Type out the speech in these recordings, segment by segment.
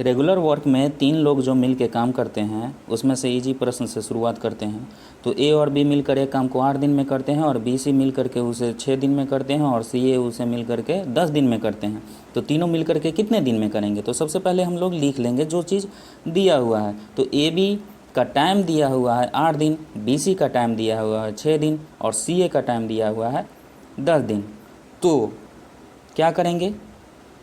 Regular work में 3 लोग जो मिल के काम करते हैं उसमें से इजी प्रश्न से शुरुआत करते हैं। तो ए और बी मिलकर एक काम को 8 दिन में करते हैं और बी सी मिल करके उसे 6 दिन में करते हैं और सी ए उसे मिल करके 10 दिन में करते हैं। तो तीनों मिल करके कितने दिन में करेंगे? तो सबसे पहले हम लोग लिख लेंगे जो चीज़ दिया हुआ है। तो ए बी का टाइम दिया हुआ है 8 दिन, बी सी का टाइम दिया हुआ है 6 दिन और सी ए का टाइम दिया हुआ है 10 दिन। तो क्या करेंगे?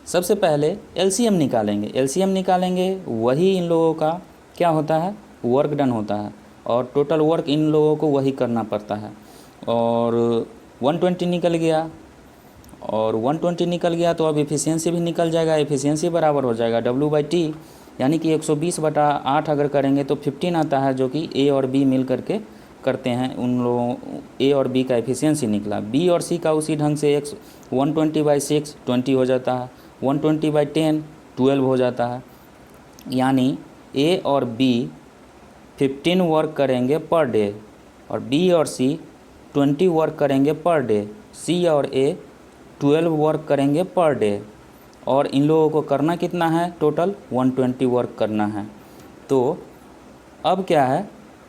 सबसे पहले एलसीएम निकालेंगे। एलसीएम निकालेंगे वही इन लोगों का क्या होता है? वर्क डन होता है और टोटल वर्क इन लोगों को वही करना पड़ता है। और 120 निकल गया और 120 निकल गया तो अब एफिशिएंसी भी निकल जाएगा। एफिशिएंसी बराबर हो जाएगा W/T, यानी कि 120/8 अगर करेंगे तो 15 आता है, जो कि ए और बी मिल करके करते हैं। उन लोगों ए और बी का एफिशिएंसी निकला। बी और सी का उसी ढंग से 120/6 20 हो जाता है, 120/10 12 हो जाता है। यानी ए और बी 15 वर्क करेंगे पर डे और बी और सी 20 वर्क करेंगे पर डे। सी और ए 12 वर्क करेंगे पर डे और इन लोगों को करना कितना है? टोटल 120 वर्क करना है। तो अब क्या है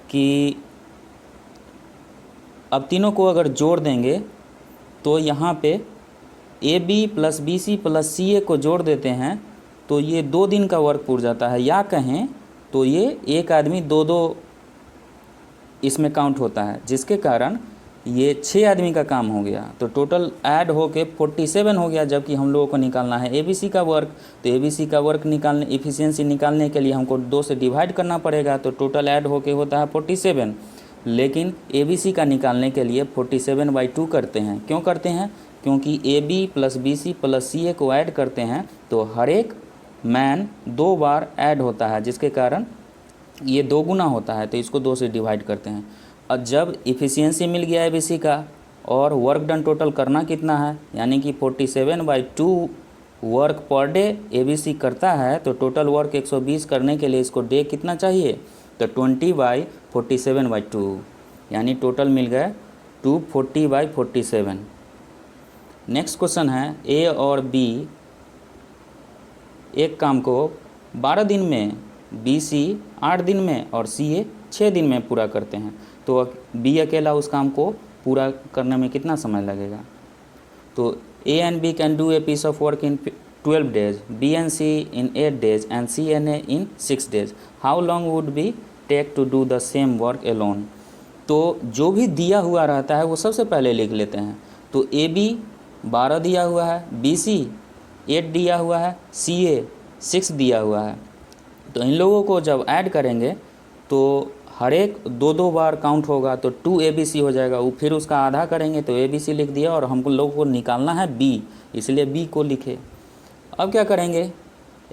कि अब तीनों को अगर जोड़ देंगे तो यहाँ पे A B plus B C plus C A को जोड़ देते हैं तो ये 2 दिन का वर्क पूर जाता है, या कहें तो ये एक आदमी 2-2 इसमें काउंट होता है, जिसके कारण ये 6 आदमी का काम हो गया। तो टोटल ऐड होके 47 हो गया, जबकि हम लोगों को निकालना है एबीसी का वर्क। तो एबीसी का वर्क निकालने एफिशिएंसी निकालने के लिए हमको 2 से डिवाइड करना पड़ेगा, तो टोटल ऐड होके होता है 47। लेकिन एबीसी का निकालने के लिए 47/2 करते हैं। क्यों करते हैं? क्योंकि A B plus B C plus C A को ऐड करते हैं तो हर एक मैन 2 बार ऐड होता है, जिसके कारण ये 2 गुना होता है। तो इसको 2 से डिवाइड करते हैं। और जब इफ़िशियंसी मिल गया एबीसी का और वर्क डन टोटल करना कितना है, यानी कि 47/2 वर्क पर डे एबीसी करता है, तो टोटल वर्क 120 करने के लिए इसको डे कितना चाहिए? तो 20/47/2, यानी टोटल मिल गया 240/47। नेक्स्ट क्वेश्चन है, ए और बी एक काम को 12 दिन में, बी सी 8 दिन में और सी ए 6 दिन में पूरा करते हैं। तो बी अकेला उस काम को पूरा करने में कितना समय लगेगा? तो A and B can do a piece of work in 12 days, B and C in 8 days and C and A in 6 days। How long would be take to do the same work alone? तो जो भी दिया हुआ रहता है वो सबसे पहले लिख लेते हैं। तो ए बी 12 दिया हुआ है, बी सी 8 दिया हुआ है, सी ए 6 दिया हुआ है। तो इन लोगों को जब ऐड करेंगे तो हर एक 2-2 बार काउंट होगा, तो 2 ABC हो जाएगा। वो फिर उसका आधा करेंगे तो ABC लिख दिया, और हमको लोगों को निकालना है B, इसलिए B को लिखे। अब क्या करेंगे?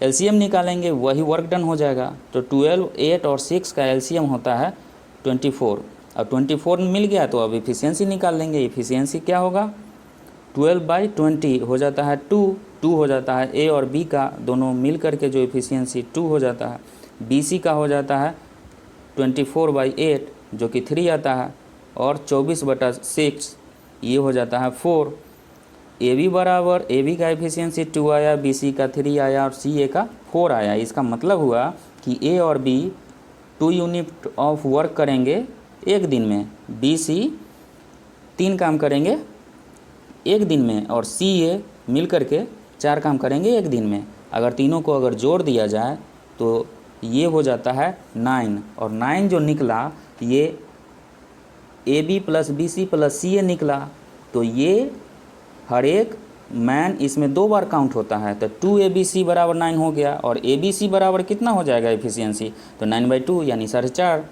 LCM निकालेंगे, वही वर्क डन हो जाएगा। तो 12, 8 और 6 का LCM होता है 24। अब 24 मिल गया तो अब इफ़िशियंसी निकाल लेंगे। इफ़िशियंसी क्या होगा? 12/20 हो जाता है 2 हो जाता है ए और बी का दोनों मिल करके जो इफ़िशियंसी 2 हो जाता है। BC का हो जाता है 24/8 जो कि 3 आता है, और 24/6 ये हो जाता है 4। AB बराबर, AB का एफिशिएंसी 2 आया, BC का 3 आया और CA का 4 आया। इसका मतलब हुआ कि A और B 2 यूनिट ऑफ वर्क करेंगे एक दिन में, BC 3 काम करेंगे एक दिन में और CA मिल करके 4 काम करेंगे एक दिन में। अगर तीनों को अगर जोड़ दिया जाए तो ये हो जाता है 9, और 9 जो निकला ये AB plus BC plus CA निकला। तो ये हर एक मैन इसमें 2 बार काउंट होता है। तो 2ABC बराबर 9 हो गया, और ABC बराबर कितना हो जाएगा एफिशिएंसी? तो 9/2 यानी 4.5।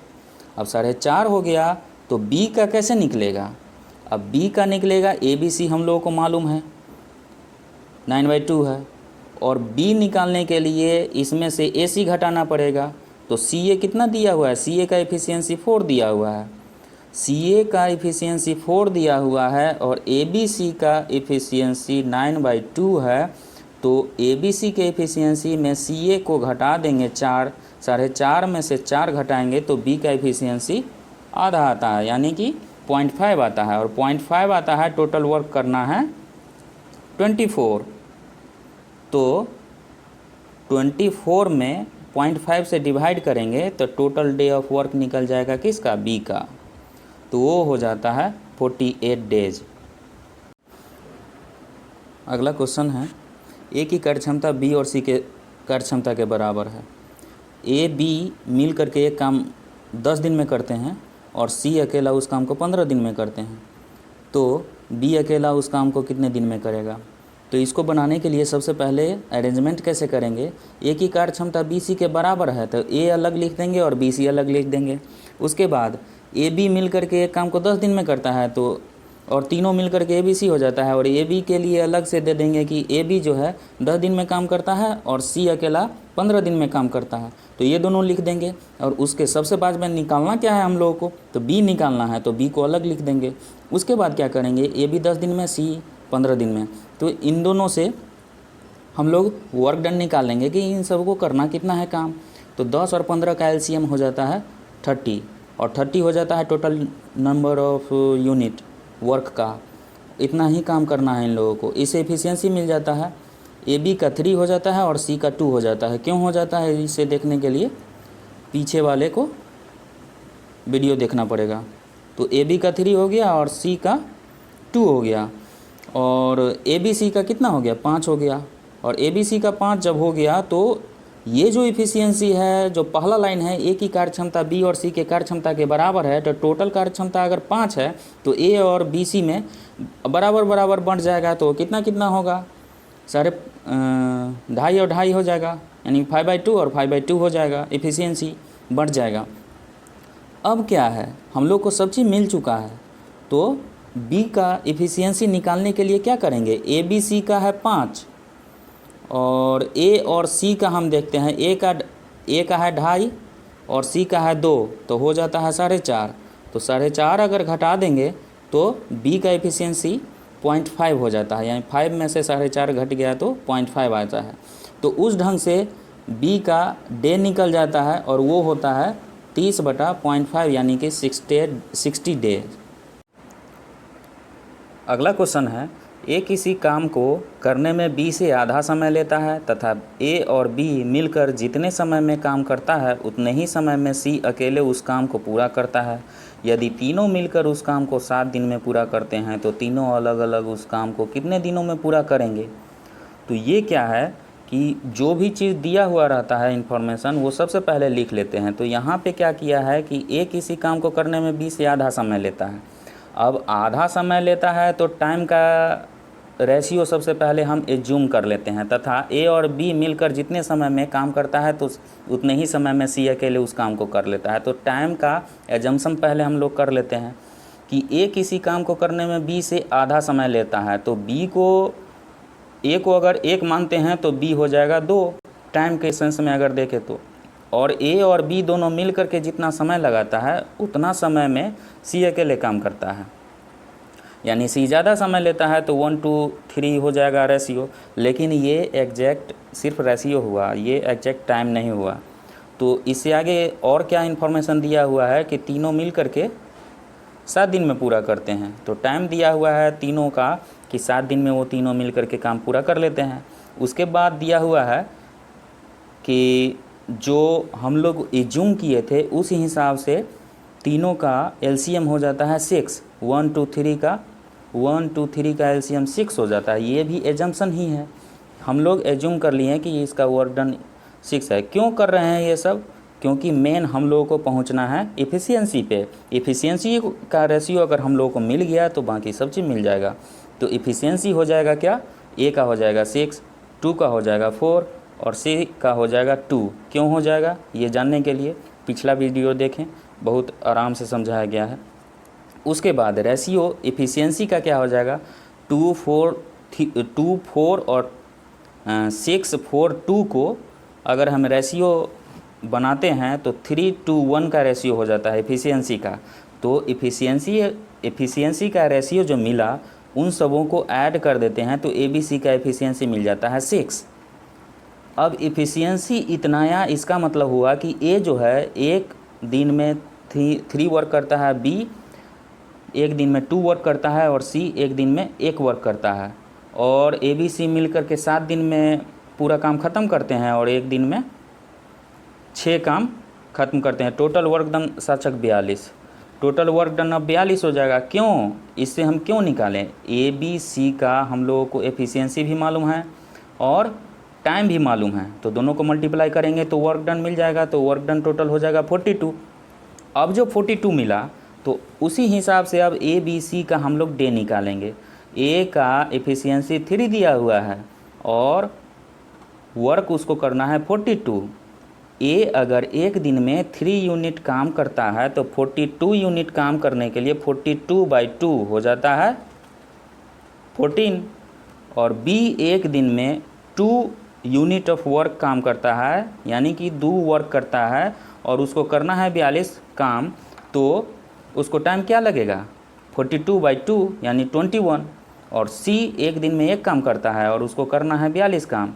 अब 4.5 हो गया तो B का कैसे निकलेगा? अब B का निकलेगा, ABC हम लोगों को मालूम है 9/2 है, और B निकालने के लिए इसमें से AC घटाना पड़ेगा। तो CA कितना दिया हुआ है? CA का एफिशिएंसी 4 दिया हुआ है। CA का एफिशिएंसी 4 दिया हुआ है और ABC का एफिशिएंसी 9/2 है। तो ABC के एफिशिएंसी में CA को घटा देंगे 4, 4.5 में से 4 घटाएंगे तो B का एफिशिएंसी आधा आता है, यानी कि 0.5 आता है, और 0.5 आता है। टोटल वर्क करना है 24। तो 24 में 0.5 से डिवाइड करेंगे तो टोटल डे ऑफ वर्क निकल जाएगा किसका, बी का, तो वो हो जाता है 48 डेज। अगला क्वेश्चन है, ए की कार्यक्षमता बी और सी के कार्यक्षमता के बराबर है। ए बी मिल करके एक काम 10 दिन में करते हैं और सी अकेला उस काम को 15 दिन में करते हैं, तो बी अकेला उस काम को कितने दिन में करेगा। तो इसको बनाने के लिए सबसे पहले अरेंजमेंट कैसे करेंगे, ए की कार्यक्षमता बी सी के बराबर है तो ए अलग लिख देंगे और बी सी अलग लिख देंगे। उसके बाद ए बी मिल करके एक काम को 10 दिन में करता है तो और तीनों मिल करके ए बी सी हो जाता है, और ए बी के लिए अलग से दे देंगे कि ए बी जो है 10 दिन में काम करता है और सी अकेला 15 दिन में काम करता है, तो ये दोनों लिख देंगे। और उसके सबसे बाद में निकालना क्या है हम लोगों को, तो बी निकालना है, तो बी को अलग लिख देंगे। उसके बाद क्या करेंगे, ए बी 10 दिन में, सी 15 दिन में, तो इन दोनों से हम लोग वर्क डन निकालेंगे कि इन सबको करना कितना है काम। तो 10 और 15 का एलसीएम हो जाता है 30, और 30 हो जाता है total number of unit work का। इतना ही काम करना है इन लोगों को, इससे एफिशिएंसी मिल जाता है। ए बी का 3 हो जाता है और सी का 2 हो जाता है। क्यों हो जाता है, इसे देखने के लिए पीछे वाले को वीडियो देखना पड़ेगा। तो ए बी का 3 हो गया और सी का 2 हो गया, और ए बी सी का कितना हो गया, 5 हो गया। और ए बी सी का 5 जब हो गया तो ये जो इफ़िशियंसी है, जो पहला लाइन है, ए की कार्यक्षमता बी और सी के कार्यक्षमता के बराबर है, तो टोटल कार्यक्षमता अगर 5 है तो ए और बी सी में बराबर बराबर बढ़ जाएगा। तो कितना कितना होगा, 2.5 और 2.5 हो जाएगा, यानी 5/2 और 5/2 हो जाएगा, इफ़िशियंसी बढ़ जाएगा। अब क्या है, हम लोग को सब चीज़ मिल चुका है, तो बी का इफ़िशियंसी निकालने के लिए क्या करेंगे, ए बी सी का है 5 और ए और सी का हम देखते हैं, ए का है 2.5 और सी का है 2, तो हो जाता है 4.5। तो 4.5 अगर घटा देंगे तो बी का एफिशिएंसी 0.5 हो जाता है, यानी 5 में से 4.5 घट गया तो 0.5 आता है। तो उस ढंग से बी का डे निकल जाता है और वो होता है 30/0.5 यानी कि 60 डे। अगला क्वेश्चन है, ए किसी काम को करने में बी से आधा समय लेता है तथा ए और बी मिलकर जितने समय में काम करता है उतने ही समय में सी अकेले उस काम को पूरा करता है। यदि तीनों मिलकर उस काम को 7 दिन में पूरा करते हैं तो तीनों अलग अलग उस काम को कितने दिनों में पूरा करेंगे। तो ये क्या है कि जो भी चीज़ दिया हुआ रहता है इन्फॉर्मेशन, वो सबसे पहले लिख लेते हैं। तो यहाँ पे क्या किया है कि ए किसी काम को करने में बी से आधा समय लेता है। अब आधा समय लेता है तो टाइम का रेशियो सबसे पहले हम एज्यूम कर लेते हैं, तथा ए और बी मिलकर जितने समय में काम करता है तो उतने ही समय में सी अकेले उस काम को कर लेता है। तो टाइम का एजम्पशन पहले हम लोग कर लेते हैं कि ए किसी काम को करने में बी से आधा समय लेता है, तो बी को ए को अगर 1 मानते हैं तो बी हो जाएगा 2 टाइम के सेंस में अगर देखें तो, और ए और बी दोनों मिल करके जितना समय लगाता है उतना समय में सी अकेले काम करता है, यानी सी ज़्यादा समय लेता है तो 1:3 हो जाएगा रेशियो। लेकिन ये एग्जैक्ट सिर्फ रेशियो हुआ, ये एग्जैक्ट टाइम नहीं हुआ। तो इससे आगे और क्या इन्फॉर्मेशन दिया हुआ है कि तीनों मिल करके 7 दिन में पूरा करते हैं। तो टाइम दिया हुआ है तीनों का कि 7 दिन में वो तीनों मिल करके काम पूरा कर लेते हैं। उसके बाद दिया हुआ है कि जो हम लोग एज्यूम किए थे उस हिसाब से तीनों का एलसीएम हो जाता है 6, 1 2 3 का एलसीएम 6 हो जाता है। ये भी एजम्पशन ही है, हम लोग एज्यूम कर लिए हैं कि इसका वर्क डन 6 है। क्यों कर रहे हैं ये सब, क्योंकि मेन हम लोगों को पहुंचना है इफ़िशियंसी पे। इफ़िशियंसी का रेशियो अगर हम लोगों को मिल गया तो बाकी सब चीज़ मिल जाएगा। तो इफ़िशियंसी हो जाएगा क्या, ए का हो जाएगा 6, 2 का हो जाएगा 4 और सी का हो जाएगा 2। क्यों हो जाएगा ये जानने के लिए पिछला वीडियो देखें, बहुत आराम से समझाया गया है। उसके बाद रेशियो इफ़िशियंसी का क्या हो जाएगा, 2 4 और 6 4 2 को अगर हम रेशियो बनाते हैं तो 3:1 का रेशियो हो जाता है इफ़िशियंसी का। तो इफ़िशियंसी का रेशियो जो मिला उन सबों को ऐड कर देते हैं तो ABC का इफ़िशियंसी मिल जाता है 6। अब इफ़िशियंसी इतना आया, इसका मतलब हुआ कि ए जो है एक दिन में 3 वर्क करता है, बी एक दिन में 2 वर्क करता है और सी एक दिन में 1 वर्क करता है, और ABC मिल कर के 7 दिन में पूरा काम ख़त्म करते हैं और एक दिन में 6 काम ख़त्म करते हैं। टोटल वर्क डन साचक 42, टोटल वर्क डन अब 42 हो जाएगा। क्यों, इससे हम क्यों निकालें, ABC का हम लोगों को एफिशिएंसी भी मालूम है और टाइम भी मालूम है, तो दोनों को मल्टीप्लाई करेंगे तो वर्क डन मिल जाएगा। तो वर्क डन टोटल हो जाएगा 42। अब जो 42 मिला तो उसी हिसाब से अब ABC का हम लोग डे निकालेंगे। A का एफिशिएंसी 3 दिया हुआ है और वर्क उसको करना है 42। A अगर एक दिन में 3 यूनिट काम करता है तो 42 यूनिट काम करने के लिए 42/2 हो जाता है 14। और B एक दिन में 2 यूनिट ऑफ वर्क काम करता है, यानी कि 2 वर्क करता है और उसको करना है 42 काम, तो उसको टाइम क्या लगेगा 42/2 यानी 21। और C एक दिन में 1 काम करता है और उसको करना है 42 काम,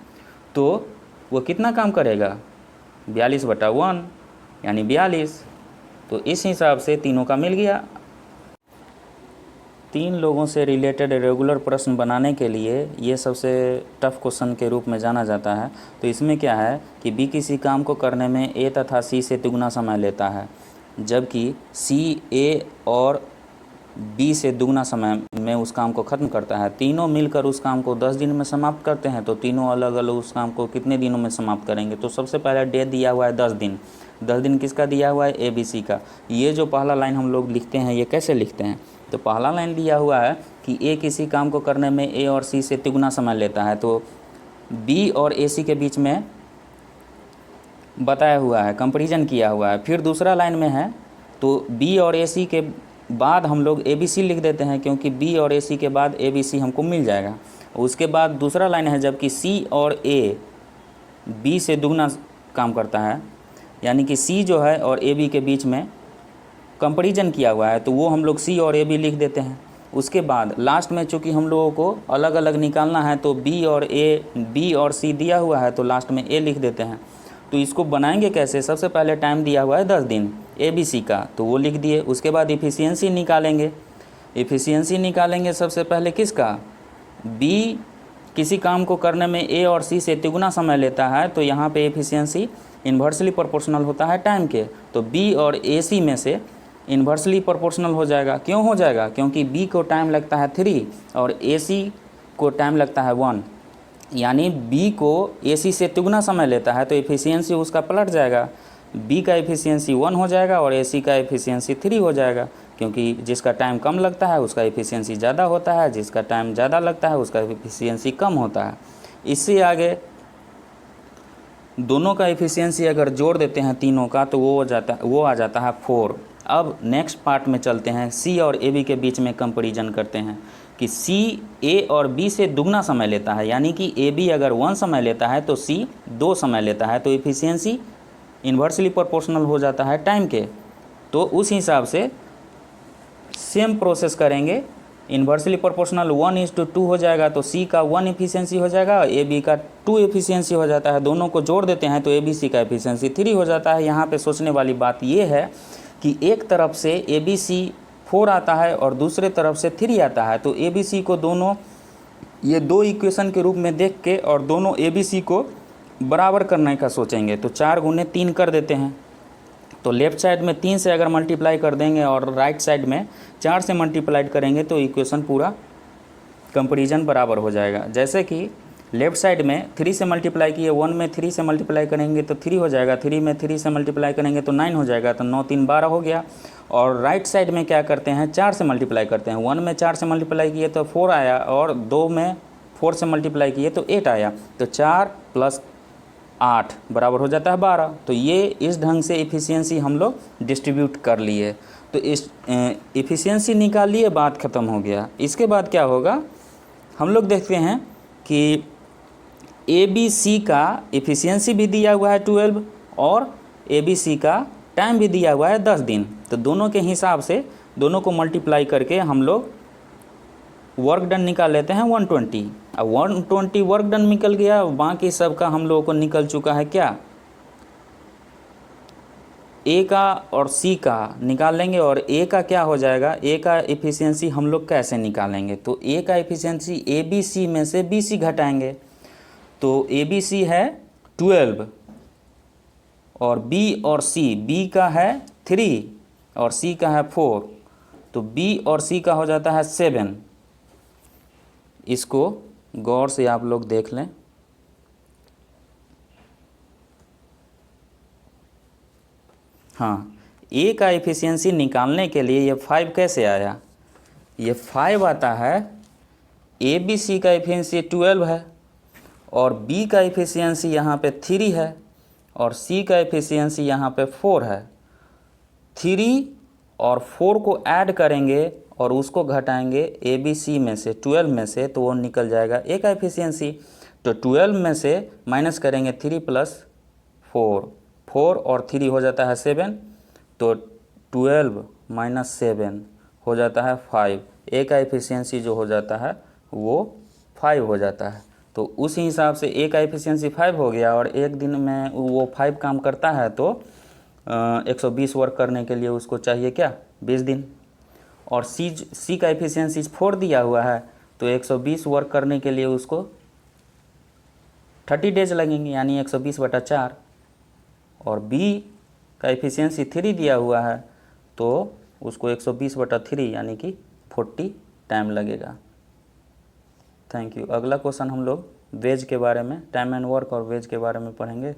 तो वो कितना काम करेगा 42/1 यानी 42। तो इस हिसाब से तीनों का मिल गया। 3 लोगों से रिलेटेड रेगुलर प्रश्न बनाने के लिए ये सबसे टफ क्वेश्चन के रूप में जाना जाता है। तो इसमें क्या है कि B किसी काम को करने में A तथा C से दुगना समय लेता है, जबकि C A और B से दुगना समय में उस काम को ख़त्म करता है। तीनों मिलकर उस काम को 10 दिन में समाप्त करते हैं, तो तीनों अलग अलग उस काम को कितने दिनों में समाप्त करेंगे। तो सबसे पहले डे दिया हुआ है 10 दिन। 10 दिन किसका दिया हुआ है ABC का। ये जो पहला लाइन हम लोग लिखते हैं ये कैसे लिखते हैं, तो पहला लाइन दिया हुआ है कि A किसी काम को करने में A और C से तिगुना समय लेता है, तो B और AC के बीच में बताया हुआ है, कंपैरिजन किया हुआ है। फिर दूसरा लाइन में है तो B और AC के बाद हम लोग ABC लिख देते हैं, क्योंकि B और AC के बाद ABC हमको मिल जाएगा। उसके बाद दूसरा लाइन है जबकि C और A B से दुगना काम करता है, यानी कि C जो है और AB के बीच में कंपैरिजन किया हुआ है, तो वो हम लोग C और AB लिख देते हैं। उसके बाद लास्ट में चूँकि हम लोगों को अलग अलग निकालना है, तो B और C दिया हुआ है तो लास्ट में A लिख देते हैं। तो इसको बनाएंगे कैसे, सबसे पहले टाइम दिया हुआ है 10 दिन ABC का, तो वो लिख दिए। उसके बाद एफिशिएंसी निकालेंगे। एफिशिएंसी निकालेंगे सबसे पहले किसका, B किसी काम को करने में A और C से तिगुना समय लेता है, तो यहाँ पे एफिशिएंसी इन्वर्सली प्रोपोर्शनल होता है टाइम के, तो B और AC में से इन्वर्सली प्रोपोर्शनल हो जाएगा। क्यों हो जाएगा, क्योंकि B को टाइम लगता है 3 और AC को टाइम लगता है 1, यानी B को AC से तिगुना समय लेता है, तो एफिशिएंसी उसका पलट जाएगा। B का एफिशिएंसी 1 हो जाएगा और AC का एफिशिएंसी 3 हो जाएगा, क्योंकि जिसका टाइम कम लगता है उसका एफिशिएंसी ज़्यादा होता है, जिसका टाइम ज़्यादा लगता है उसका एफिशिएंसी कम होता है। इससे आगे दोनों का एफिशिएंसी अगर जोड़ देते हैं तीनों का, तो वो आ जाता है 4। अब नेक्स्ट पार्ट में चलते हैं। C और AB के बीच में कंपैरिजन करते हैं कि C A और B से दुगना समय लेता है, यानी कि AB अगर 1 समय लेता है तो C 2 समय लेता है, तो एफिशिएंसी इन्वर्सली प्रोपोर्शनल हो जाता है टाइम के। तो उस हिसाब से सेम प्रोसेस करेंगे, इन्वर्सली प्रोपोर्शनल 1:2 हो जाएगा, तो C का 1 एफिशिएंसी हो जाएगा और AB का 2 एफिशिएंसी हो जाता है। दोनों को जोड़ देते हैं तो ABC का एफिशिएंसी 3 हो जाता है। यहाँ पे सोचने वाली बात ये है कि एक तरफ से ABC 4 आता है और दूसरे तरफ से 3 आता है, तो ABC को दोनों ये 2 इक्वेशन के रूप में देख के और दोनों ABC को बराबर करने का सोचेंगे। तो 4 × 3 कर देते हैं, तो लेफ़्ट साइड में 3 से अगर मल्टीप्लाई कर देंगे और राइट साइड में 4 से मल्टीप्लाई करेंगे तो इक्वेशन पूरा कंपैरिजन बराबर हो जाएगा। जैसे कि लेफ़्ट साइड में 3 से मल्टीप्लाई किए, 1 में 3 से मल्टीप्लाई करेंगे तो 3 हो जाएगा, 3 में 3 से मल्टीप्लाई करेंगे तो 9 हो जाएगा, तो 9 3 12 हो गया। और राइट साइड में क्या करते हैं, 4 से मल्टीप्लाई करते हैं। 1 में 4 से मल्टीप्लाई किए तो 4 आया और 2 में 4 से मल्टीप्लाई किए तो 8 आया, तो 4 + 8 बराबर हो जाता है 12। तो ये इस ढंग से एफिशिएंसी हम लोग डिस्ट्रीब्यूट कर लिए, तो इस एफिशिएंसी निकाल लिए, बात ख़त्म हो गया। इसके बाद क्या होगा, हम लोग देखते हैं कि ABC का एफिशिएंसी भी दिया हुआ है 12 और ABC का टाइम भी दिया हुआ है 10 दिन, तो दोनों के हिसाब से दोनों को मल्टीप्लाई करके हम लोग वर्क डन निकाल लेते हैं 120। अब 120 वर्क डन निकल गया, बाकी सब का हम लोगों को निकल चुका है क्या, A का और C का निकाल लेंगे। और A का क्या हो जाएगा, A का एफिशिएंसी हम लोग कैसे निकालेंगे, तो A का एफिशिएंसी ABC में से BC घटाएंगे, तो ए बी सी है 12 और बी और सी, बी का है 3 और सी का है 4, तो बी और सी का हो जाता है 7। इसको गौर से आप लोग देख लें। हाँ, ए का एफिशिएंसी निकालने के लिए ये 5 कैसे आया? ये 5 आता है, ए बी सी का एफिशिएंसी 12 है और बी का एफिशिएंसी यहाँ पे 3 है और सी का एफिशिएंसी यहाँ पे 4 है। 3 और 4 को ऐड करेंगे और उसको घटाएंगे ए बी सी में से, 12 में से, तो वो निकल जाएगा ए का एफिशिएंसी। तो 12 में से माइनस करेंगे 3 + 4, 4 और 3 हो जाता है 7, तो 12 - 7 हो जाता है 5। ए का एफिशिएंसी जो हो जाता है वो 5 हो जाता है। तो उस हिसाब से ए का एफिशिएंसी 5 हो गया और एक दिन में वो 5 काम करता है, तो 120 वर्क करने के लिए उसको चाहिए क्या? 20 दिन। और सी का एफिशिएंसी 4 दिया हुआ है, तो 120 वर्क करने के लिए उसको 30 डेज लगेंगे, यानी 120/4। और बी का एफिशिएंसी 3 दिया हुआ है, तो उसको 120/3 यानी कि 40 टाइम लगेगा। Thank you. अगला क्वेश्चन हम लोग वेज के बारे में, टाइम एंड वर्क और वेज के बारे में पढ़ेंगे।